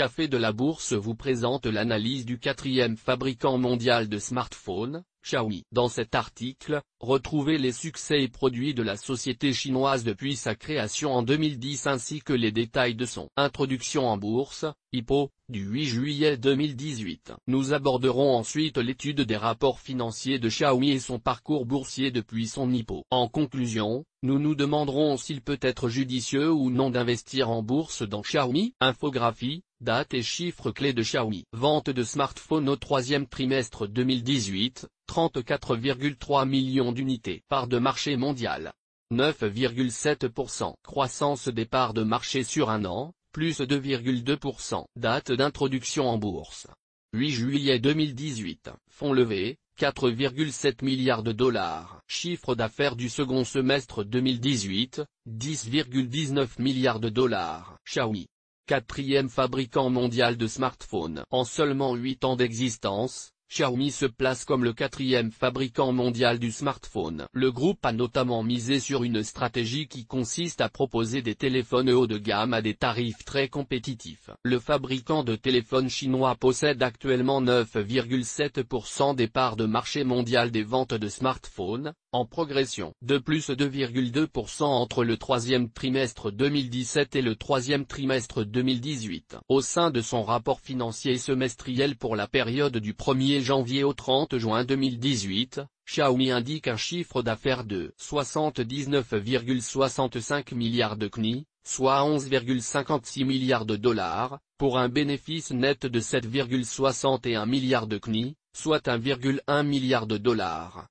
Café de la Bourse vous présente l'analyse du quatrième fabricant mondial de smartphones, Xiaomi. Dans cet article, retrouvez les succès et produits de la société chinoise depuis sa création en 2010 ainsi que les détails de son introduction en bourse, IPO, du 8 juillet 2018. Nous aborderons ensuite l'étude des rapports financiers de Xiaomi et son parcours boursier depuis son IPO. En conclusion, nous nous demanderons s'il peut être judicieux ou non d'investir en bourse dans Xiaomi. Infographie, date et chiffres clés de Xiaomi. Vente de smartphones au troisième trimestre 2018, 34,3 millions d'unités. Part de marché mondial. 9,7%. Croissance des parts de marché sur un an, plus 2,2%. Date d'introduction en bourse. 8 juillet 2018. Fonds levé, 4,7 milliards de dollars. Chiffre d'affaires du second semestre 2018, 10,19 milliards de dollars. Xiaomi. Quatrième fabricant mondial de smartphones. En seulement 8 ans d'existence, Xiaomi se place comme le quatrième fabricant mondial du smartphone. Le groupe a notamment misé sur une stratégie qui consiste à proposer des téléphones haut de gamme à des tarifs très compétitifs. Le fabricant de téléphones chinois possède actuellement 9,7% des parts de marché mondial des ventes de smartphones, en progression de plus 2,2% entre le troisième trimestre 2017 et le troisième trimestre 2018. Au sein de son rapport financier semestriel pour la période du 1er janvier au 30 juin 2018, Xiaomi indique un chiffre d'affaires de 79,65 milliards de CNY, soit 11,56 milliards de dollars, pour un bénéfice net de 7,61 milliards de CNY, soit 1,1 milliard de dollars.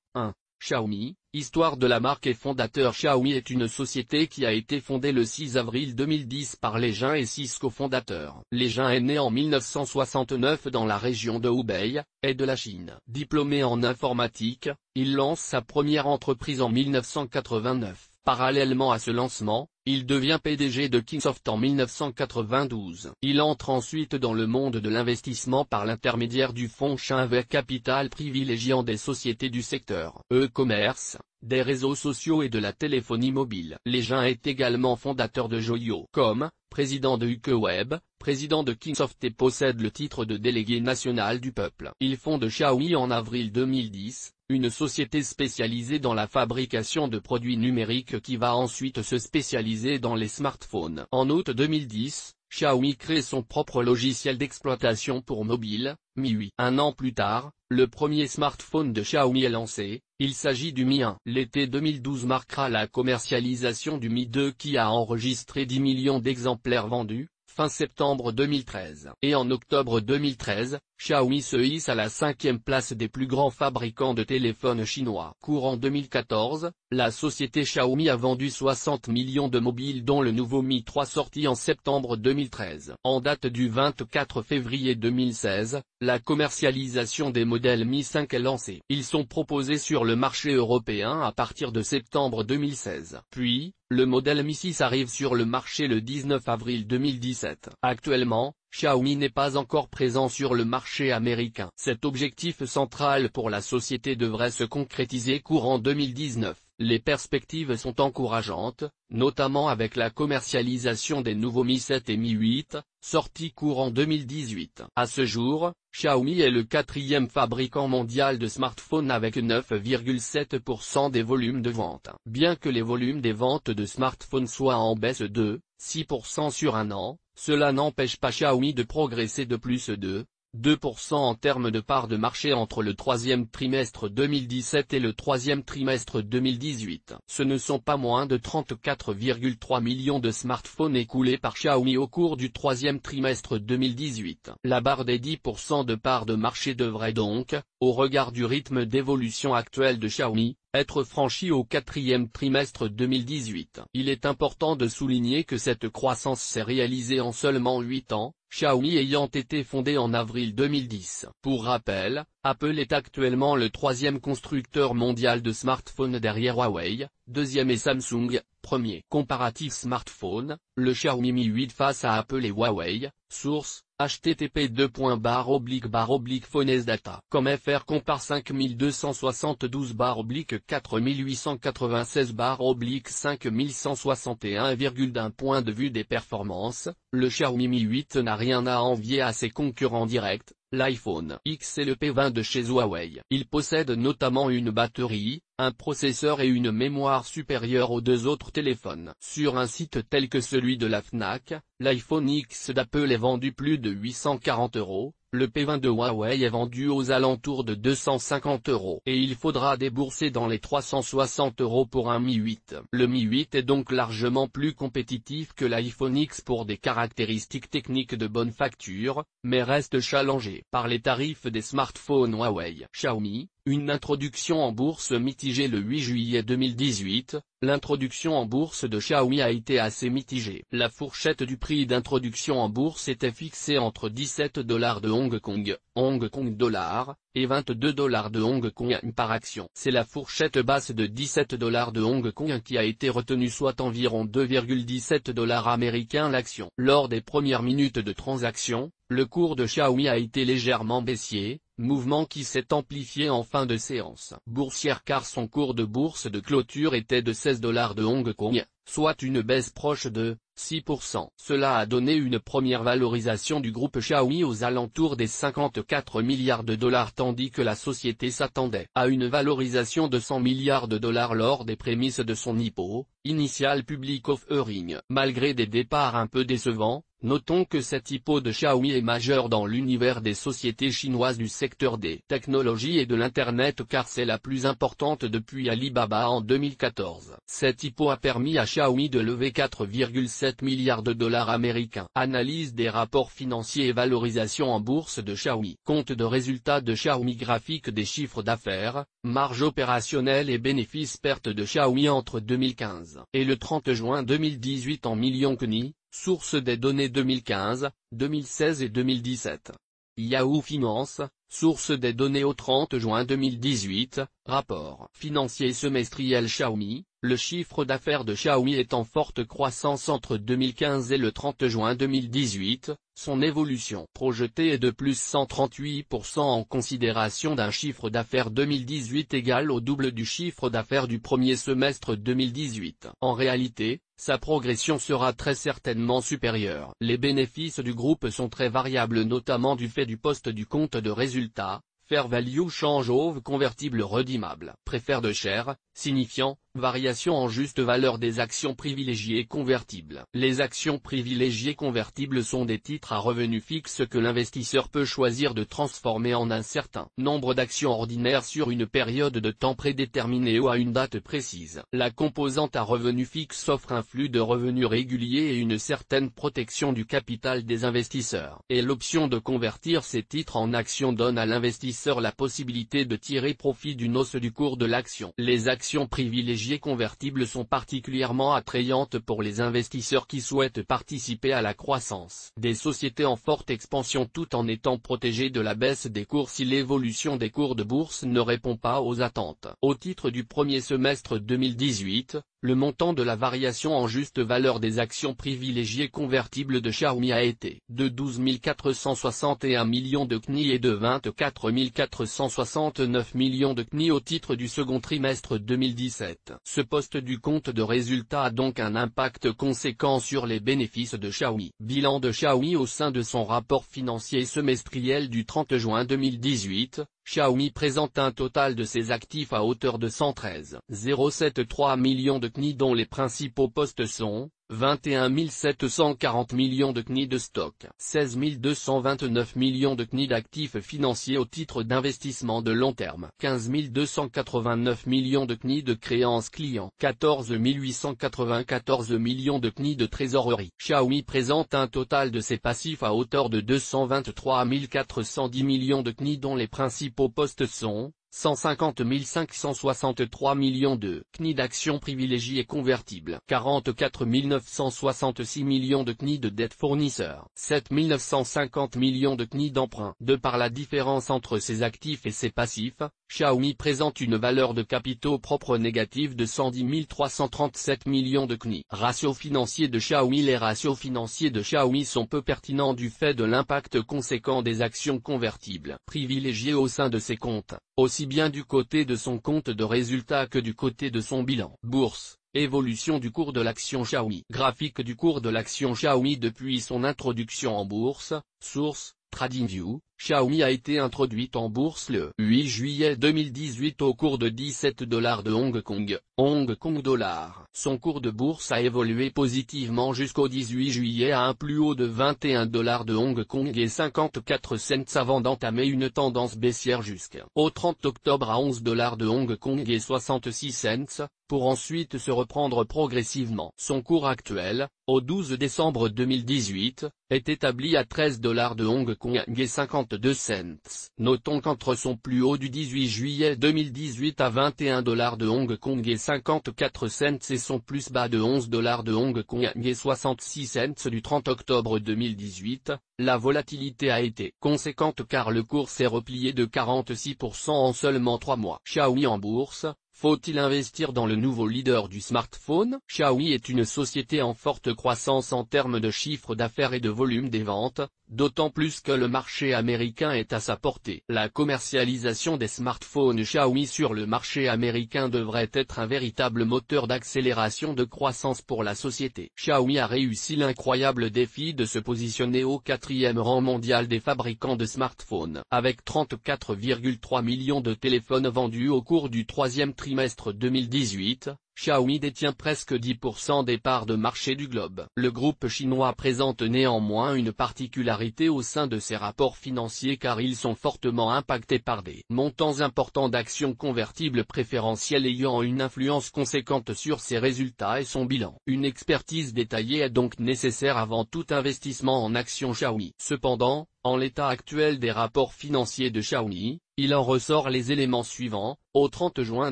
Xiaomi, histoire de la marque et fondateur. Xiaomi est une société qui a été fondée le 6 avril 2010 par Lei Jun et 6 cofondateurs. Lei Jun est né en 1969 dans la région de Hubei, est de la Chine. Diplômé en informatique, il lance sa première entreprise en 1989. Parallèlement à ce lancement, il devient PDG de Kingsoft en 1992. Il entre ensuite dans le monde de l'investissement par l'intermédiaire du fonds Xinwei Capital privilégiant des sociétés du secteur e-commerce, des réseaux sociaux et de la téléphonie mobile. Lei Jun est également fondateur de Joyo.com, président de UKWeb, président de Kingsoft et possède le titre de délégué national du peuple. Il fonde Xiaomi en avril 2010, une société spécialisée dans la fabrication de produits numériques qui va ensuite se spécialiser dans les smartphones. En août 2010, Xiaomi crée son propre logiciel d'exploitation pour mobile, MIUI. Un an plus tard, le premier smartphone de Xiaomi est lancé, il s'agit du Mi 1. L'été 2012 marquera la commercialisation du Mi 2 qui a enregistré 10 millions d'exemplaires vendus, fin septembre 2013. Et en octobre 2013, Xiaomi se hisse à la 5e place des plus grands fabricants de téléphones chinois. Courant 2014, la société Xiaomi a vendu 60 millions de mobiles dont le nouveau Mi 3 sorti en septembre 2013. En date du 24 février 2016, la commercialisation des modèles Mi 5 est lancée. Ils sont proposés sur le marché européen à partir de septembre 2016. Puis, le modèle Mi 6 arrive sur le marché le 19 avril 2017. Actuellement, Xiaomi n'est pas encore présent sur le marché américain. Cet objectif central pour la société devrait se concrétiser courant 2019. Les perspectives sont encourageantes, notamment avec la commercialisation des nouveaux Mi 7 et Mi 8, sortis courant 2018. À ce jour, Xiaomi est le quatrième fabricant mondial de smartphones avec 9,7% des volumes de vente. Bien que les volumes des ventes de smartphones soient en baisse de 6% sur un an, cela n'empêche pas Xiaomi de progresser de plus de 2% en termes de part de marché entre le troisième trimestre 2017 et le troisième trimestre 2018. Ce ne sont pas moins de 34,3 millions de smartphones écoulés par Xiaomi au cours du troisième trimestre 2018. La barre des 10% de part de marché devrait donc, au regard du rythme d'évolution actuel de Xiaomi, être franchie au quatrième trimestre 2018. Il est important de souligner que cette croissance s'est réalisée en seulement 8 ans, Xiaomi ayant été fondé en avril 2010. Pour rappel, Apple est actuellement le troisième constructeur mondial de smartphones derrière Huawei, deuxième est Samsung, premier. Comparatif smartphone, le Xiaomi Mi 8 face à Apple et Huawei, source, http://phonesdata.com FR compare 5272-4896-5161,1 D'un point de vue des performances, le Xiaomi Mi 8 n'a rien à envier à ses concurrents directs, l'iPhone X et le P20 de chez Huawei. Il possède notamment une batterie, un processeur et une mémoire supérieure aux deux autres téléphones. Sur un site tel que celui de la Fnac, l'iPhone X d'Apple est vendu plus de 840 €, le P20 de Huawei est vendu aux alentours de 250 €. Et il faudra débourser dans les 360 € pour un Mi 8. Le Mi 8 est donc largement plus compétitif que l'iPhone X pour des caractéristiques techniques de bonne facture, mais reste challengé par les tarifs des smartphones Huawei. Xiaomi, une introduction en bourse mitigée le 8 juillet 2018, l'introduction en bourse de Xiaomi a été assez mitigée. La fourchette du prix d'introduction en bourse était fixée entre 17 $ de Hong Kong, $, et 22 $ de Hong Kong par action. C'est la fourchette basse de 17 $ de Hong Kong qui a été retenue, soit environ 2,17 $ américains l'action. Lors des premières minutes de transaction, le cours de Xiaomi a été légèrement baissier, mouvement qui s'est amplifié en fin de séance boursière car son cours de bourse de clôture était de 16 $ de Hong Kong, soit une baisse proche de 6%. Cela a donné une première valorisation du groupe Xiaomi aux alentours des 54 milliards de dollars tandis que la société s'attendait à une valorisation de 100 milliards de dollars lors des prémices de son IPO, Initial Public Offering. Malgré des départs un peu décevants, notons que cet IPO de Xiaomi est majeur dans l'univers des sociétés chinoises du secteur des technologies et de l'Internet car c'est la plus importante depuis Alibaba en 2014. Cet IPO a permis à Xiaomi de lever 4,7 milliards de dollars américains. Analyse des rapports financiers et valorisation en bourse de Xiaomi. Compte de résultats de Xiaomi. Graphique des chiffres d'affaires, marge opérationnelle et bénéfices perte de Xiaomi entre 2015 et le 30 juin 2018 en millions CNY. Source des données 2015, 2016 et 2017. Yahoo Finance, source des données au 30 juin 2018, rapport financier semestriel Xiaomi. Le chiffre d'affaires de Xiaomi est en forte croissance entre 2015 et le 30 juin 2018, son évolution projetée est de plus 138% en considération d'un chiffre d'affaires 2018 égal au double du chiffre d'affaires du premier semestre 2018. En réalité, sa progression sera très certainement supérieure. Les bénéfices du groupe sont très variables notamment du fait du poste du compte de résultat, Fair Value Change of Convertible Redeemable. Préfère de share, signifiant, variation en juste valeur des actions privilégiées convertibles. Les actions privilégiées convertibles sont des titres à revenu fixe que l'investisseur peut choisir de transformer en un certain nombre d'actions ordinaires sur une période de temps prédéterminée ou à une date précise. La composante à revenu fixe offre un flux de revenus régulier et une certaine protection du capital des investisseurs. Et l'option de convertir ces titres en actions donne à l'investisseur la possibilité de tirer profit d'une hausse du cours de l'action. Les actions privilégiées convertibles sont particulièrement attrayantes pour les investisseurs qui souhaitent participer à la croissance des sociétés en forte expansion tout en étant protégés de la baisse des cours si l'évolution des cours de bourse ne répond pas aux attentes. Au titre du premier semestre 2018, le montant de la variation en juste valeur des actions privilégiées convertibles de Xiaomi a été de 12 461 millions de CNY et de 24 469 millions de CNY au titre du second trimestre 2017. Ce poste du compte de résultat a donc un impact conséquent sur les bénéfices de Xiaomi. Bilan de Xiaomi au sein de son rapport financier semestriel du 30 juin 2018. Xiaomi présente un total de ses actifs à hauteur de 113,073 millions de CNY dont les principaux postes sont 21 740 millions de CNY de stock, 16 229 millions de CNY d'actifs financiers au titre d'investissement de long terme, 15 289 millions de CNY de créances clients, 14 894 millions de CNY de trésorerie. Xiaomi présente un total de ses passifs à hauteur de 223 410 millions de CNY dont les principaux postes sont 150 563 millions de CNY d'actions privilégiées convertibles, 44 966 millions de CNY de dettes fournisseurs, 7 950 millions de CNY d'emprunts. De par la différence entre ses actifs et ses passifs, Xiaomi présente une valeur de capitaux propres négative de 110 337 millions de CNY. Ratio financier de Xiaomi. Les ratios financiers de Xiaomi sont peu pertinents du fait de l'impact conséquent des actions convertibles privilégiées au sein de ses comptes, aussi bien du côté de son compte de résultats que du côté de son bilan. Bourse. Évolution du cours de l'action Xiaomi. Graphique du cours de l'action Xiaomi depuis son introduction en bourse. Source: TradingView. Xiaomi a été introduite en bourse le 8 juillet 2018 au cours de 17 $ de Hong Kong dollar. Son cours de bourse a évolué positivement jusqu'au 18 juillet à un plus haut de 21 $ de Hong Kong et 54 cents avant d'entamer une tendance baissière jusqu'au 30 octobre à 11 $ de Hong Kong et 66 cents, pour ensuite se reprendre progressivement. Son cours actuel, au 12 décembre 2018, est établi à 13 $ de Hong Kong et 52 cents. Notons qu'entre son plus haut du 18 juillet 2018 à 21 $ de Hong Kong et 54 cents et son plus bas de 11 $ de Hong Kong et 66 cents du 30 octobre 2018, la volatilité a été conséquente car le cours s'est replié de 46% en seulement 3 mois. Xiaomi en bourse. Faut-il investir dans le nouveau leader du smartphone? Xiaomi est une société en forte croissance en termes de chiffre d'affaires et de volume des ventes, d'autant plus que le marché américain est à sa portée. La commercialisation des smartphones Xiaomi sur le marché américain devrait être un véritable moteur d'accélération de croissance pour la société. Xiaomi a réussi l'incroyable défi de se positionner au 4e rang mondial des fabricants de smartphones. Avec 34,3 millions de téléphones vendus au cours du 3e trimestre 2018, Xiaomi détient presque 10% des parts de marché du globe. Le groupe chinois présente néanmoins une particularité au sein de ses rapports financiers car ils sont fortement impactés par des montants importants d'actions convertibles préférentielles ayant une influence conséquente sur ses résultats et son bilan. Une expertise détaillée est donc nécessaire avant tout investissement en actions Xiaomi. Cependant, en l'état actuel des rapports financiers de Xiaomi, il en ressort les éléments suivants. Au 30 juin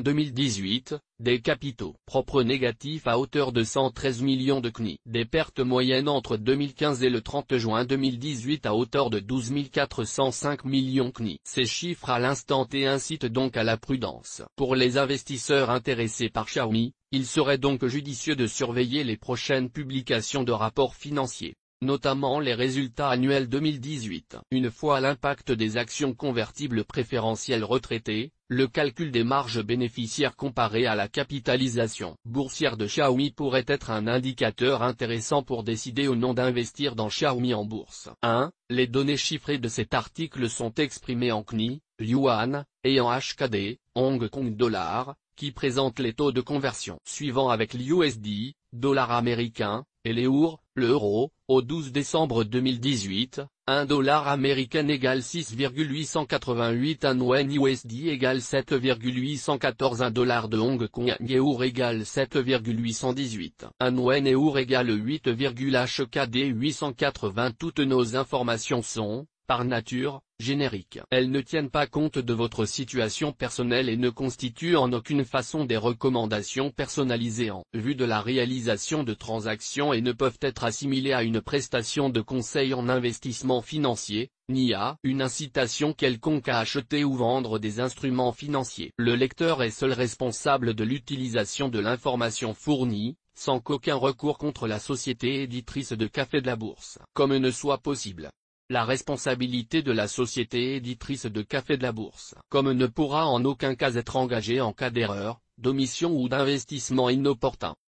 2018, des capitaux propres négatifs à hauteur de 113 millions de CNY. Des pertes moyennes entre 2015 et le 30 juin 2018 à hauteur de 12 405 millions CNY. Ces chiffres à l'instant T incitent donc à la prudence. Pour les investisseurs intéressés par Xiaomi, il serait donc judicieux de surveiller les prochaines publications de rapports financiers, notamment les résultats annuels 2018. Une fois l'impact des actions convertibles préférentielles retraitées, le calcul des marges bénéficiaires comparé à la capitalisation boursière de Xiaomi pourrait être un indicateur intéressant pour décider ou non d'investir dans Xiaomi en bourse. 1. Les données chiffrées de cet article sont exprimées en CNY, yuan, et en HKD, Hong Kong dollar, qui présentent les taux de conversion suivants avec l'USD, dollar américain, et l'euro. Au 12 décembre 2018, 1 dollar américain égale 6,888, 1 yuan USD égale 7,814, 1 dollar de Hong Kong euro égale 7,818, 1 yuan euro égale 8, HKD 880. Toutes nos informations sont, par nature, génériques. Elles ne tiennent pas compte de votre situation personnelle et ne constituent en aucune façon des recommandations personnalisées en vue de la réalisation de transactions et ne peuvent être assimilées à une prestation de conseil en investissement financier, ni à une incitation quelconque à acheter ou vendre des instruments financiers. Le lecteur est seul responsable de l'utilisation de l'information fournie, sans qu'aucun recours contre la société éditrice de Café de la Bourse comme ne soit possible. La responsabilité de la société éditrice de Café de la Bourse comme ne pourra en aucun cas être engagée en cas d'erreur, d'omission ou d'investissement inopportun.